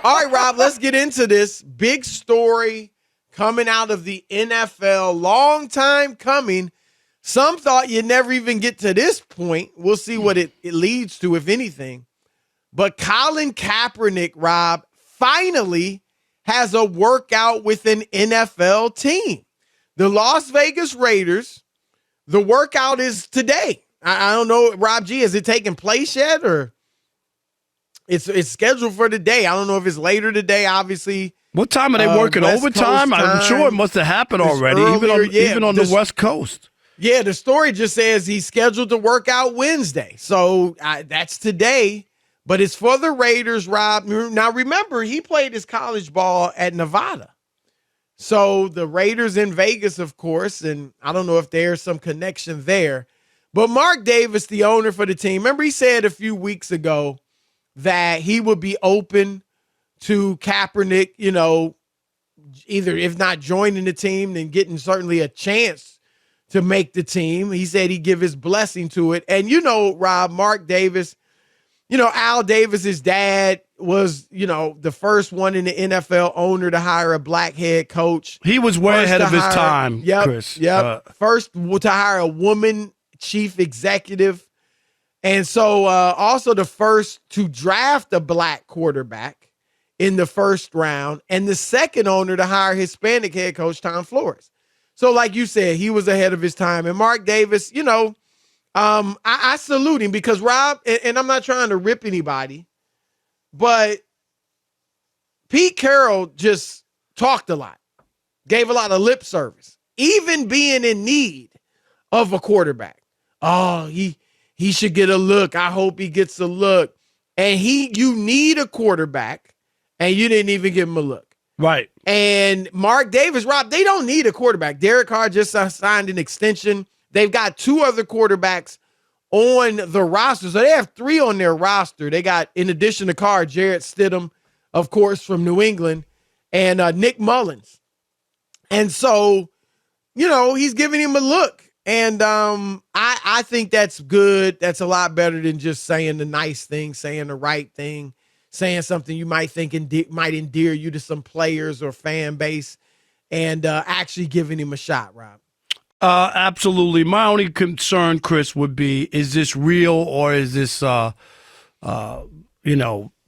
All right, Rob, let's get into this big story coming out of the NFL. Long time coming. Some thought you'd never even get to this point. We'll see what it leads to, if anything. But Colin Kaepernick, Rob, finally has a workout with an NFL team. The Las Vegas Raiders, the workout is today. I don't know, Rob G, has it taken place yet, or it's scheduled for today? I don't know if it's later today, obviously. What time are they working? Overtime? I'm sure it must have happened already, even on the West Coast. Yeah, the story just says he's scheduled to work out Wednesday. So that's today, but it's for the Raiders, Rob. Now, remember, he played his college ball at Nevada. So the Raiders in Vegas, of course, and I don't know if there's some connection there. But Mark Davis, the owner for the team, remember he said a few weeks ago that he would be open to Kaepernick, either if not joining the team, then getting certainly a chance to make the team. He said he'd give his blessing to it. And, Rob, Mark Davis, Al Davis's dad was, the first one in the NFL owner to hire a black head coach. He was way ahead of his time, Chris. Yep. First to hire a woman chief executive. And so also the first to draft a black quarterback in the first round, and the second owner to hire Hispanic head coach Tom Flores. So like you said, he was ahead of his time. And Mark Davis, I salute him because, Rob, and I'm not trying to rip anybody, but Pete Carroll just talked a lot, gave a lot of lip service, even being in need of a quarterback. Oh, he should get a look. I hope he gets a look. And you need a quarterback, and you didn't even give him a look. Right. And Mark Davis, Rob, they don't need a quarterback. Derek Carr just signed an extension. They've got two other quarterbacks on the roster. So they have three on their roster. They got, in addition to Carr, Jarrett Stidham, of course, from New England, and Nick Mullins. And so, he's giving him a look. And I think that's good. That's a lot better than just saying the nice thing, saying the right thing, saying something you might think might endear you to some players or fan base, and actually giving him a shot, Rob. Absolutely. My only concern, Chris, would be, is this real or is this,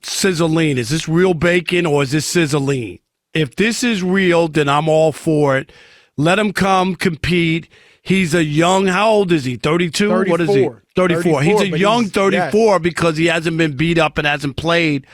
sizzling? Is this real bacon or is this sizzling? If this is real, then I'm all for it. Let him come compete. He's a young, how old is he? 32? 34. What is he? 34. He's a young 34 yes. Because he hasn't been beat up and hasn't played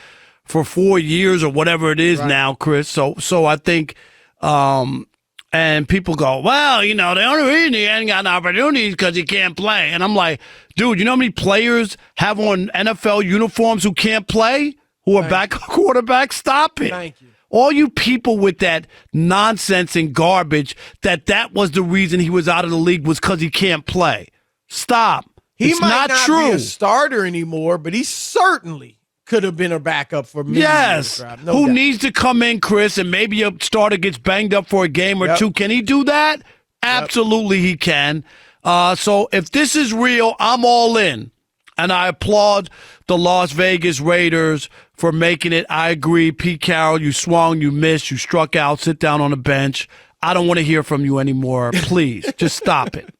for 4 years or whatever it is now, Chris. So I think, and people go, well, the only reason he hasn't got an opportunity is because he can't play. And I'm like, dude, you know how many players have on NFL uniforms who can't play, who are backup quarterbacks? Stop it. Thank you. All you people with that nonsense and garbage that was the reason he was out of the league was because he can't play. Stop. It's might not be a starter anymore, but he certainly could have been a backup for many years. No Who doubt. needs to come in, Chris, and maybe a starter gets banged up for a game or two. Can he do that? Absolutely he can. So if this is real, I'm all in. And I applaud the Las Vegas Raiders for making it. I agree. Pete Carroll, you swung, you missed, you struck out, sit down on the bench. I don't want to hear from you anymore. Please, just stop it.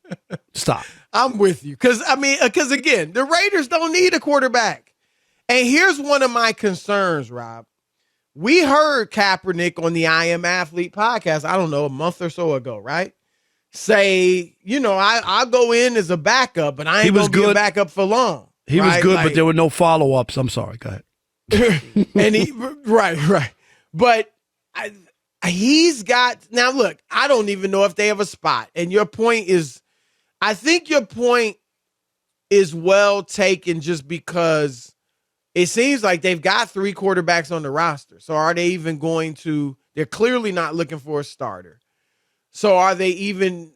Stop. I'm with you. Because again, the Raiders don't need a quarterback. And here's one of my concerns, Rob. We heard Kaepernick on the I Am Athlete podcast, I don't know, a month or so ago, right? Say, I'll go in as a backup, but I ain't going to be a backup for long. He was good, but there were no follow-ups. I'm sorry. Go ahead. And right. But he's got, now look, I don't even know if they have a spot. And I think your point is well taken, just because it seems like they've got three quarterbacks on the roster. So are they even they're clearly not looking for a starter. So are they even,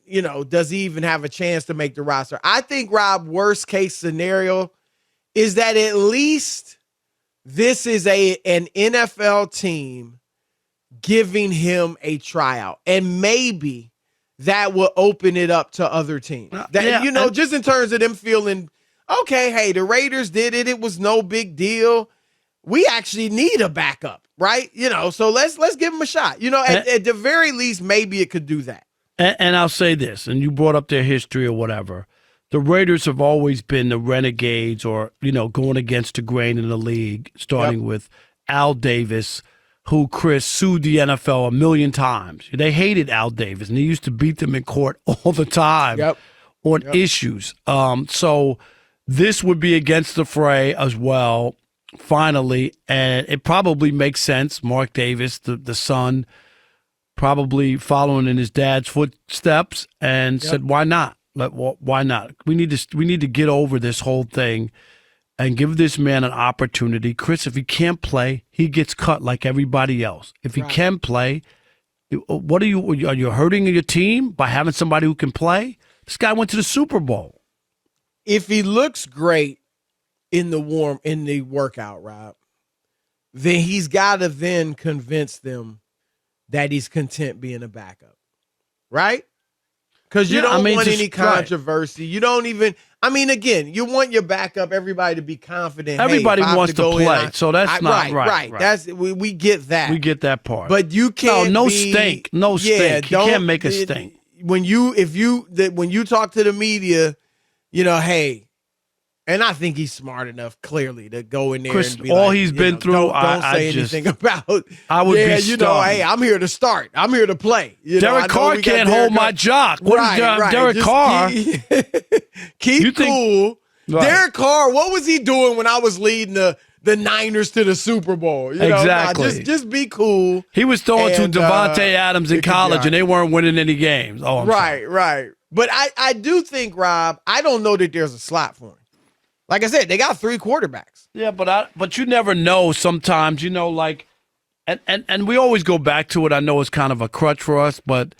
does he even have a chance to make the roster? I think, Rob, worst case scenario is that at least this is an NFL team giving him a tryout. And maybe that will open it up to other teams. Just in terms of them feeling, okay, hey, the Raiders did it. It was no big deal. we actually need a backup, right? So let's give him a shot. At the very least, maybe it could do that. And I'll say this, and you brought up their history or whatever. The Raiders have always been the renegades or, going against the grain in the league, starting with Al Davis, who, Chris, sued the NFL a million times. They hated Al Davis, and he used to beat them in court all the time on issues. So this would be against the fray as well, finally, and it probably makes sense. Mark Davis, the son, probably following in his dad's footsteps, and said, "Why not? Why not? We need to get over this whole thing and give this man an opportunity." Chris, if he can't play, he gets cut like everybody else. If he can play, are you hurting your team by having somebody who can play? This guy went to the Super Bowl. If he looks great in the workout, Rob, then he's got to then convince them that he's content being a backup, right? Because you don't want any controversy. You don't even. Again, you want your backup. Everybody to be confident. Everybody wants to play, so that's not right. That's we get that. We get that part. But you can't. No stink. No stink. You can't make a stink. When you talk to the media, hey. And I think he's smart enough, clearly, to go in there Chris, and be all like, he's been through, don't say anything about. I would be stunned. Hey, I'm here to start. I'm here to play. Derek Carr can't hold my jock. What is Derek Carr? Keep cool. Right. Derek Carr, what was he doing when I was leading the Niners to the Super Bowl? Exactly. Just be cool. He was throwing to Devontae Adams in college, and they weren't winning any games. Oh, right. But I do think, Rob, I don't know that there's a slot for him. Like I said, they got 3 quarterbacks. Yeah, but you never know sometimes, and we always go back to it. I know it's kind of a crutch for us, but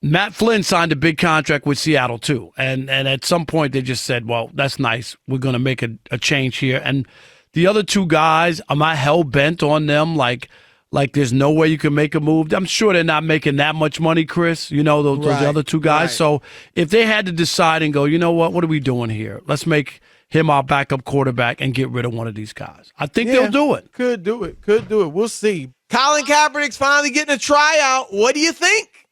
Matt Flynn signed a big contract with Seattle too. And at some point they just said, well, that's nice. We're going to make a change here. And the other 2 guys, am I hell-bent on them? Like there's no way you can make a move? I'm sure they're not making that much money, Chris, those other 2 guys. Right. So if they had to decide and go, you know what are we doing here? Let's make him our backup quarterback and get rid of one of these guys. I think they'll do it. Could do it. We'll see. Colin Kaepernick's finally getting a tryout. What do you think?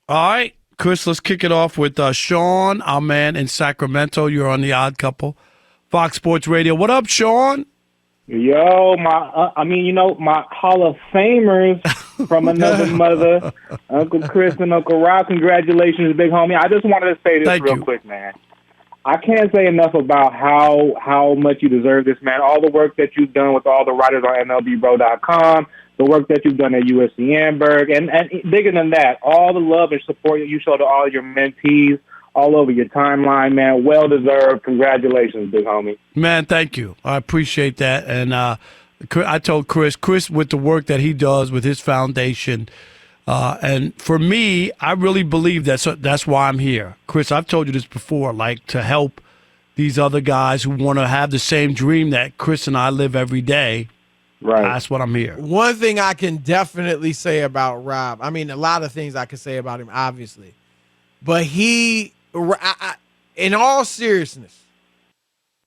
All right, Chris, let's kick it off with Sean, our man in Sacramento. You're on The Odd Couple, Fox Sports Radio. What up, Sean? Yo, my Hall of Famers from another mother, Uncle Chris and Uncle Rob. Congratulations, big homie. I just wanted to say this real quick, man. I can't say enough about how much you deserve this, man. All the work that you've done with all the writers on MLBBro.com, the work that you've done at USC Amberg, and bigger than that, all the love and support that you show to all your mentees all over your timeline, man. Well deserved. Congratulations, big homie. Man, thank you. I appreciate that. And I told Chris with the work that he does with his foundation. And for me, I really believe that's why I'm here. Chris, I've told you this before, to help these other guys who want to have the same dream that Chris and I live every day. Right. That's what I'm here. One thing I can definitely say about Rob, a lot of things I can say about him, obviously. But in all seriousness,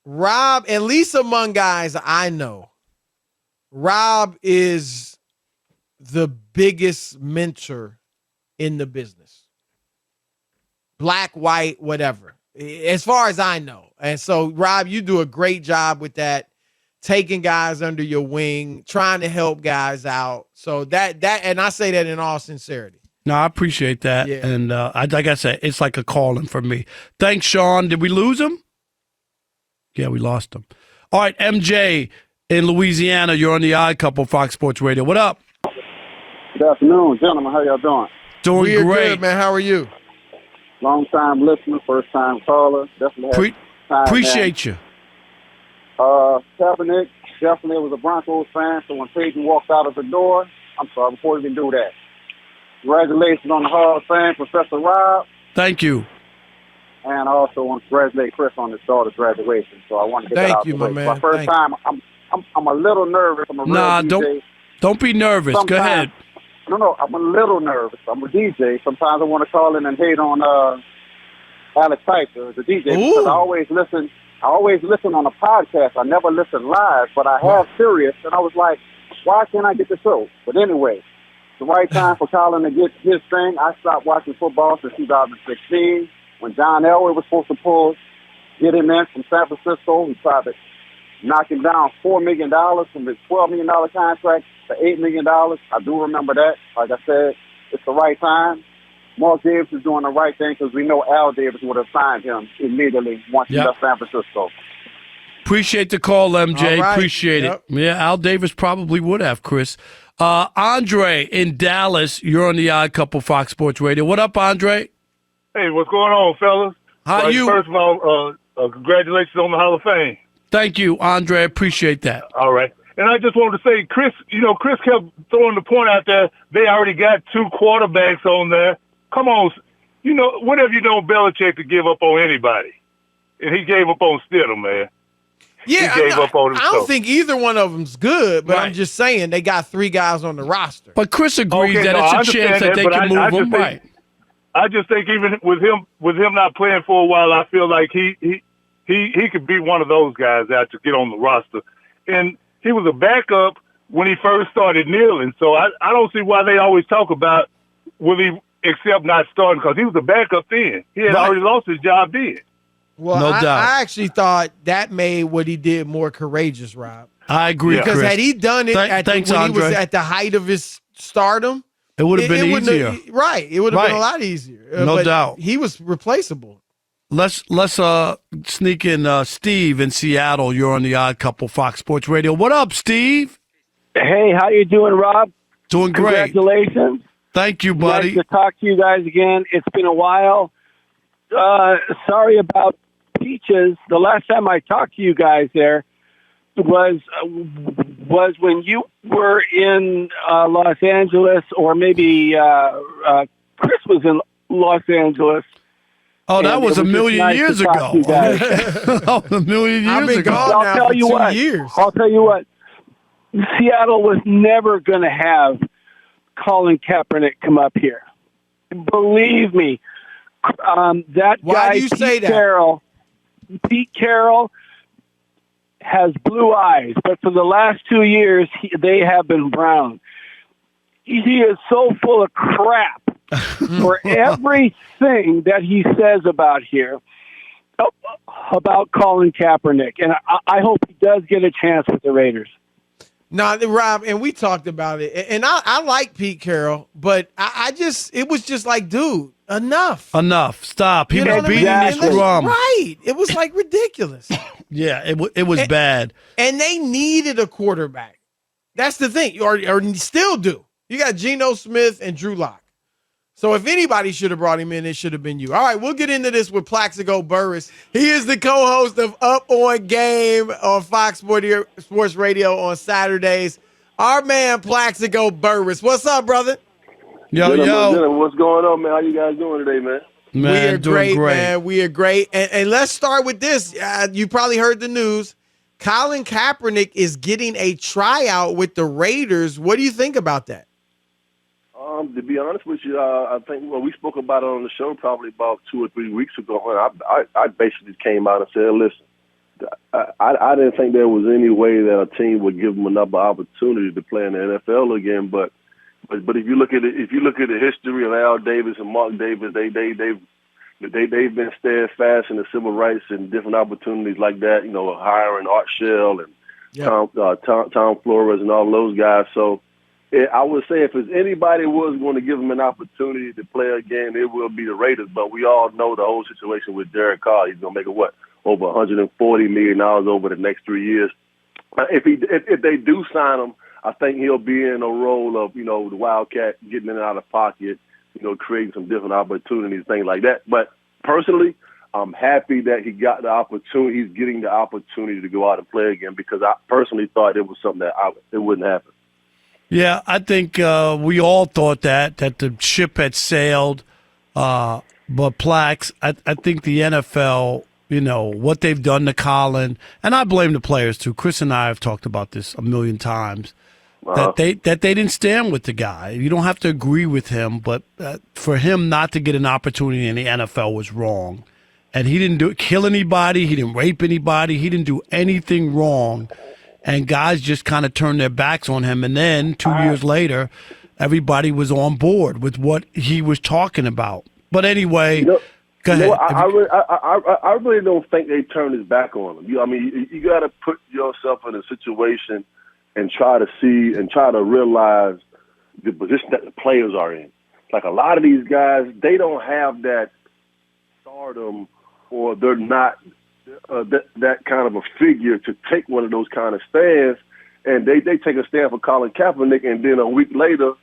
Rob, at least among guys I know, Rob is the biggest mentor in the business. Black, white, whatever. As far as I know. And so, Rob, you do a great job with that, taking guys under your wing, trying to help guys out. So that and I say that in all sincerity. No, I appreciate that. Yeah. And like I said, it's like a calling for me. Thanks, Sean. Did we lose him? Yeah, we lost him. All right, MJ in Louisiana, you're on The Odd Couple, Fox Sports Radio. What up? Good afternoon, gentlemen. How y'all doing? Doing great. Good, man. How are you? Long time listener, first time caller. Definitely appreciate you. Kaepernick definitely was a Broncos fan, so when Peyton walked out of the door, I'm sorry, before he can do that. Congratulations on the Hall of Fame, Professor Rob. Thank you. And I also want to congratulate Chris on his daughter's graduation. So I want to get that out of the way. Thank you, my man. My first time, I'm a little nervous. I'm a real DJ. Don't be nervous. Go ahead. No, I'm a little nervous. I'm a DJ. Sometimes I want to call in and hate on Alex Piper, the DJ, because I always listen I always listen on a podcast. I never listen live, but I have Sirius, and I was like, why can't I get the show? But anyway, it's the right time for Colin to get his thing. I stopped watching football since 2016 when John Elway was supposed to get him in from San Francisco. He tried to knock him down $4 million from his $12 million contract to $8 million. I do remember that. Like I said, it's the right time. Mark Davis is doing the right thing because we know Al Davis would have signed him immediately once he left San Francisco. Appreciate the call, MJ. Right. Appreciate it. Yeah, Al Davis probably would have, Chris. Andre in Dallas, you're on the Odd Couple Fox Sports Radio. What up, Andre? Hey, what's going on, fellas? How you? First of all, congratulations on the Hall of Fame. Thank you, Andre. Appreciate that. All right. And I just wanted to say, Chris kept throwing the point out there. They already got 2 quarterbacks on there. Come on. When have you known Belichick to give up on anybody? And he gave up on Stidham, man. Yeah, he gave up on himself. I don't think either one of them's good, but Right. I'm just saying they got 3 guys on the roster. But Chris agrees that I it's a chance understand that they but can I move him. just Right. think, I just think even with him not playing for a while, I feel like he could be one of those guys out to get on the roster. And he was a backup when he first started kneeling, so I don't see why they always talk about will he accept not starting, because he was a backup then. He had already lost his job then. Well, No doubt. I actually thought that made what he did more courageous, Rob. I agree, Because Chris. had he done it Thanks, when he was Andre. at the height of his stardom, It would have been wouldn't easier. Right. It would have been Right. a lot easier. No But doubt. He was replaceable. Let's sneak in Steve in Seattle. You're on the Odd Couple Fox Sports Radio. What up, Steve? Hey, how you doing, Rob? Doing great. Congratulations. Thank you, buddy. Nice to talk to you guys again. It's been a while. Sorry about Peaches. The last time I talked to you guys there was when you were in Los Angeles, or maybe Chris was in Los Angeles. Oh, that And was it a was million just nice years to talk ago. to you guys. Oh, a million years I've been ago. gone I'll now tell for you 2 what. years. I'll tell you what. Seattle was never going to have Colin Kaepernick come up here. Believe me. That Why guy, do you say that? Pete Carroll has blue eyes, but for the last 2 years, they have been brown. He is so full of crap for everything that he says about Colin Kaepernick. And I hope he does get a chance with the Raiders. No, Rob, and we talked about it. And I like Pete Carroll, but it was just like, dude, enough. Enough. Stop. He You know was what I beating mean? this And listen, drum. Right. It was like ridiculous. Yeah, it was bad. And they needed a quarterback. That's the thing, or still do. You got Geno Smith and Drew Lock. So if anybody should have brought him in, it should have been you. All right, we'll get into this with Plaxico Burress. He is the co-host of Up On Game on Fox Sports Radio on Saturdays. Our man Plaxico Burress. What's up, brother? Yo. What's going on, man? How you guys doing today, man? Man, we are doing great, man. We are great. And let's start with this. You probably heard the news. Colin Kaepernick is getting a tryout with the Raiders. What do you think about that? To be honest with you, I think we spoke about it on the show probably about 2 or 3 weeks ago. I basically came out and said, listen, I didn't think there was any way that a team would give them another opportunity to play in the NFL again. But if you look at it, the history of Al Davis and Mark Davis, they've been steadfast in the civil rights and different opportunities like that. Hiring Art Shell and Tom Flores and all those guys. So I would say if anybody was going to give them an opportunity to play again, it will be the Raiders. But we all know the whole situation with Derek Carr. He's going to make over $140 million over the next 3 years. If they do sign him, I think he'll be in a role of, the Wildcat, getting in and out of pocket, creating some different opportunities, things like that. But personally, I'm happy that he got the opportunity. He's getting the opportunity to go out and play again, because I personally thought it was something that it wouldn't happen. Yeah, I think we all thought that the ship had sailed. But Plax, I think the NFL, what they've done to Colin, and I blame the players too. Chris and I have talked about this a million times. That they didn't stand with the guy. You don't have to agree with him, but for him not to get an opportunity in the NFL was wrong. and he didn't kill anybody. He didn't rape anybody. He didn't do anything wrong. And guys just kind of turned their backs on him. And then 2 years later, everybody was on board with what he was talking about. But anyway, go ahead. I really don't think they turned his back on him. You got to put yourself in a situation and try to realize the position that the players are in. Like a lot of these guys, they don't have that stardom, or they're not that kind of a figure to take one of those kind of stands. And they take a stand for Colin Kaepernick, and then a week later,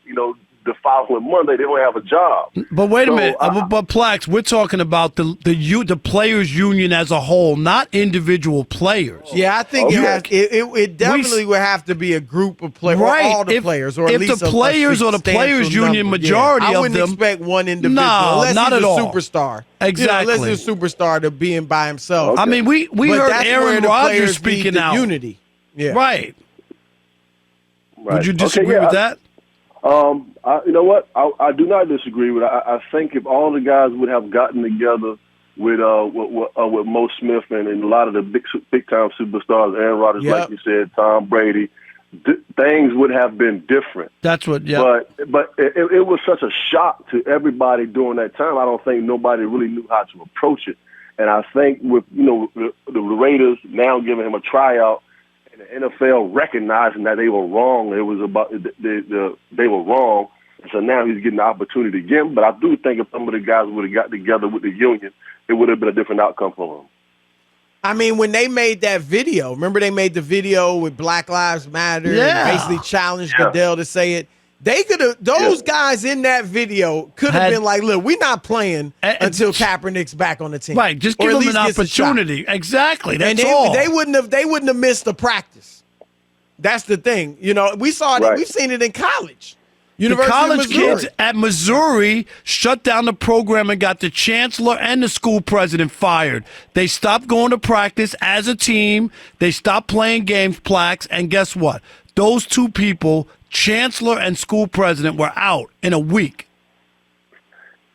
the following Monday, they don't have a job. But wait a minute. But Plax, we're talking about the players' union as a whole, not individual players. Yeah, I think it definitely would have to be a group of players, right? Or all the players, or at least if the players or the players' union majority of them, I wouldn't expect one individual, no, unless not he's at a all. Superstar. Exactly, unless he's a superstar to being by himself. Okay. I mean, we heard Aaron Rodgers speaking out. Unity, yeah, right. Would you disagree with that? You know what? I do not disagree with it. I think if all the guys would have gotten together with Mo Smith and a lot of the big time superstars, Aaron Rodgers, like you said, Tom Brady, things would have been different. That's what. Yeah. But it was such a shock to everybody during that time. I don't think nobody really knew how to approach it. And I think with the Raiders now giving him a tryout, the NFL recognizing that they were wrong. It was about they were wrong. So now he's getting the opportunity again. But I do think if some of the guys would have got together with the union, it would have been a different outcome for them. I mean, when they made that video, remember they made the video with Black Lives Matter and basically challenged Goodell to say it. They could have, those guys in that video could have been like, look, we're not playing until Kaepernick's back on the team. Right, just give them an opportunity. Exactly, that's all. They wouldn't have missed the practice. That's the thing. We saw it, we've seen it in college. The college kids at Missouri shut down the program and got the chancellor and the school president fired. They stopped going to practice as a team. They stopped playing games, Plaques, and guess what? Those two people, chancellor and school president, were out in a week.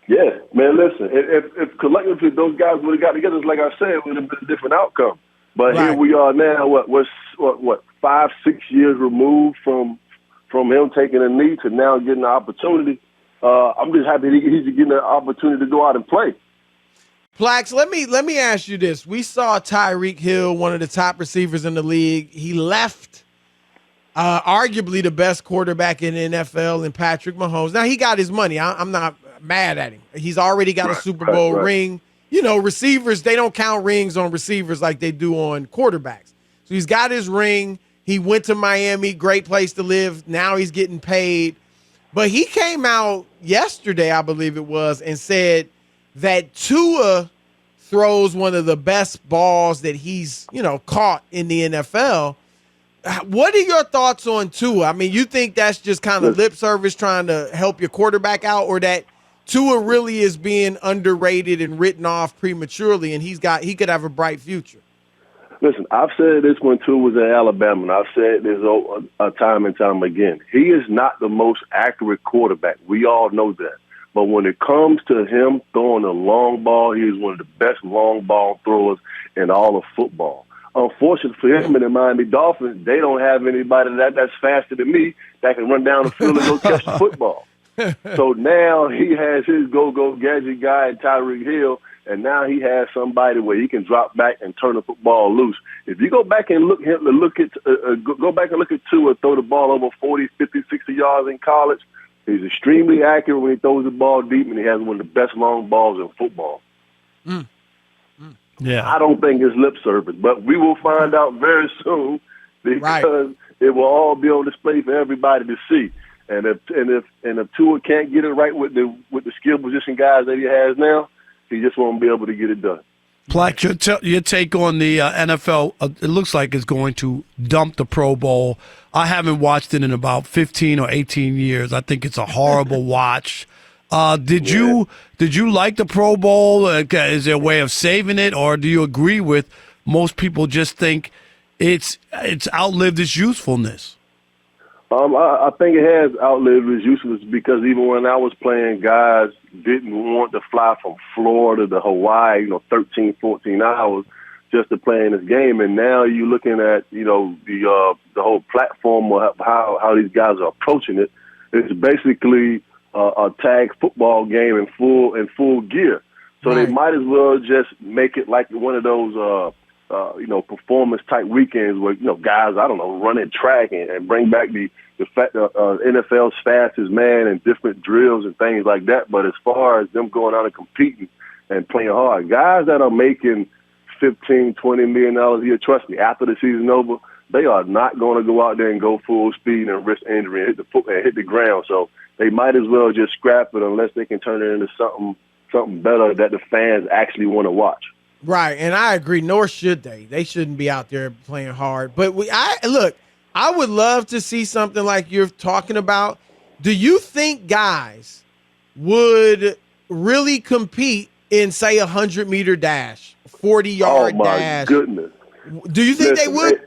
Yeah, man, listen, if collectively those guys would have got together, like I said, it would have been a different outcome. But here we are now, what 5-6 years removed from him taking a knee to now getting the opportunity. I'm just happy he's getting the opportunity to go out and play. Plax, let me ask you this. We saw Tyreek Hill, one of the top receivers in the league. He left arguably the best quarterback in the NFL in Patrick Mahomes. Now, he got his money. I'm not mad at him. He's already got a Super Bowl ring. Receivers, they don't count rings on receivers like they do on quarterbacks. So he's got his ring. He went to Miami, great place to live. Now he's getting paid. But he came out yesterday, I believe it was, and said that Tua throws one of the best balls that he's, caught in the NFL. What are your thoughts on Tua? I mean, you think that's just kind of lip service trying to help your quarterback out, or that Tua really is being underrated and written off prematurely and he could have a bright future? Listen, I've said this when Tua was in Alabama, and I've said this time and time again. He is not the most accurate quarterback. We all know that. But when it comes to him throwing a long ball, he is one of the best long ball throwers in all of football. Unfortunately for him and the Miami Dolphins, they don't have anybody that's faster than me that can run down the field and go catch the football. So now he has his go-go gadget guy, Tyreek Hill, and now he has somebody where he can drop back and turn the football loose. If you go back and look at Tua throw the ball over 40, 50, 60 yards in college, he's extremely accurate when he throws the ball deep, and he has one of the best long balls in football. Yeah, I don't think it's lip service, but we will find out very soon because it will all be on display for everybody to see. And if Tua can't get it right with the skill position guys that he has now, he just won't be able to get it done. Plack, your take on the NFL, it looks like it's going to dump the Pro Bowl. I haven't watched it in about 15 or 18 years. I think it's a horrible watch. Did you like the Pro Bowl? Is there a way of saving it, or do you agree with most people just think it's outlived its usefulness? I think it has outlived its usefulness because even when I was playing, guys didn't want to fly from Florida to Hawaii, 13, 14 hours just to play in this game. And now you're looking at, the whole platform of how these guys are approaching it. It's basically a tag football game in full gear. So They might as well just make it like one of those, performance type weekends where, guys, running track and bring back the fact that NFL's fastest man and different drills and things like that. But as far as them going out and competing and playing hard, guys that are making $15, $20 million a year, trust me, after the season over, they are not going to go out there and go full speed and risk injury and hit the ground. So they might as well just scrap it unless they can turn it into something better that the fans actually want to watch. Right, and I agree, nor should they. They shouldn't be out there playing hard. But I would love to see something like you're talking about. Do you think guys would really compete in, say, a 100-meter dash, 40-yard dash? Oh, my goodness. Do you think they would?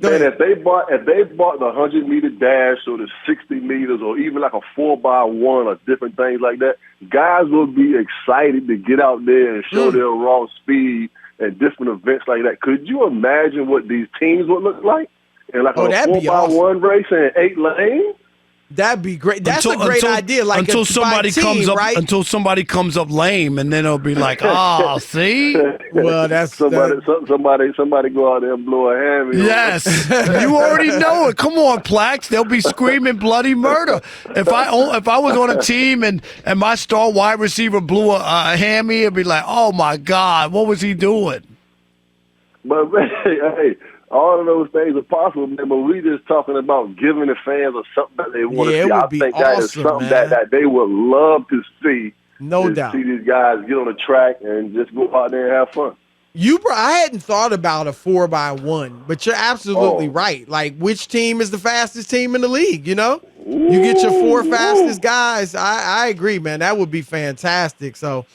Man, if they bought the 100-meter dash or the 60 meters or even like a 4x1 or different things like that, guys will be excited to get out there and show their raw speed at different events like that. Could you imagine what these teams would look like in like a 4x1 race in 8 lanes? That'd be great. That's a great idea. Like until somebody comes up, right? Until somebody comes up lame, and then it'll be like, see. Well, that's somebody go out there and blow a hammy. Yes, you already know it. Come on, Plax. They'll be screaming bloody murder. If I was on a team and my star wide receiver blew a hammy, it'd be like, oh my God, what was he doing? But hey. All of those things are possible, man, but we just talking about giving the fans something that they want to see. I think that is something that they would love to see. No doubt. See these guys get on the track and just go out there and have fun. I hadn't thought about a 4x1, but you're absolutely right. Like, which team is the fastest team in the league, You get your 4 fastest guys. I agree, man. That would be fantastic. So